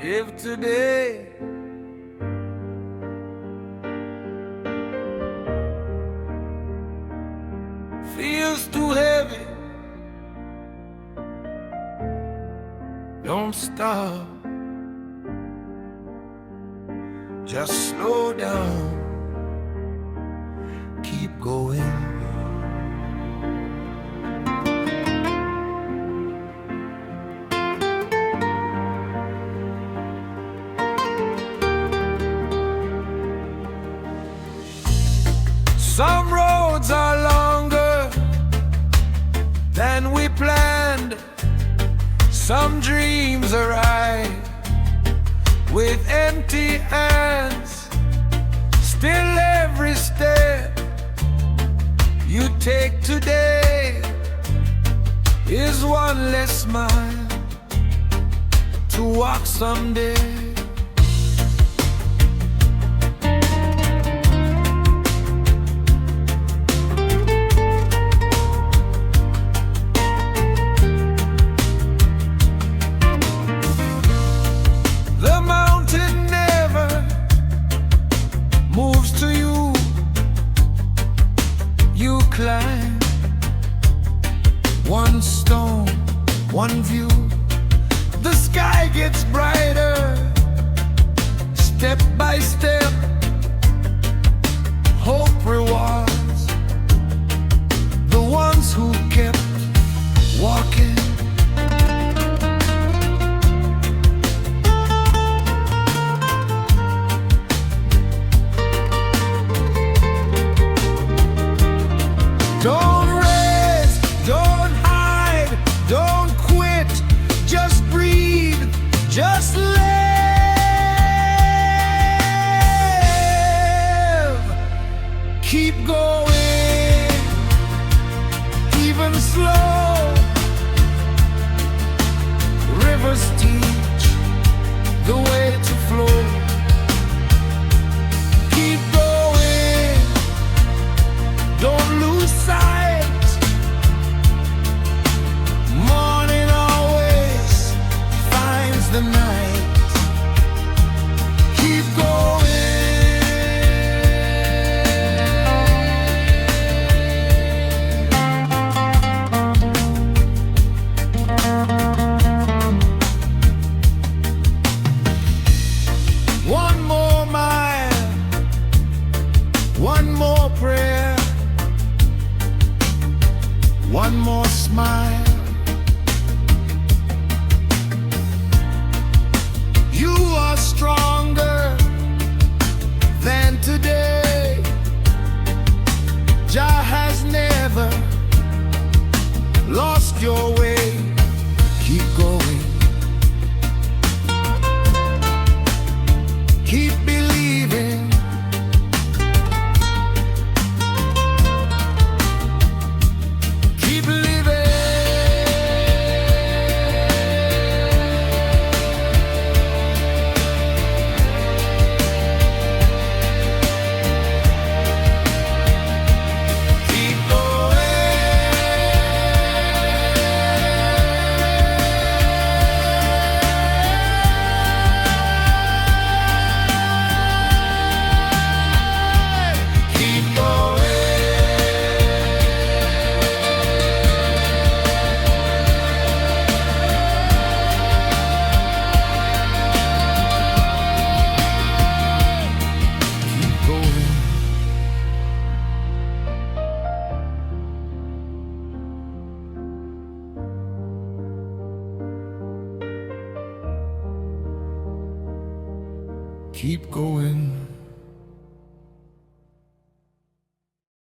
if today feels too heavy, don't stop, just slow down, keep going. Some roads are longer than we planned. Some dreams arrive with empty hands. Still every step you take today is one less mile to walk someday. Climb one stone, one view. The sky gets brighter, step by step. Hope rewards the ones who kept walking. Don't rest, don't hide, don't quit, just breathe, just live. Keep going, even slow. Rivers teach the way to flow. Keep going, don't lose sight. Morning always finds the night. Keep going. One more mile, one more prayer, one more smile. You are stronger than today. Jah has never lost your way. Keep going. Keep believing. Keep living. Keep Keep going.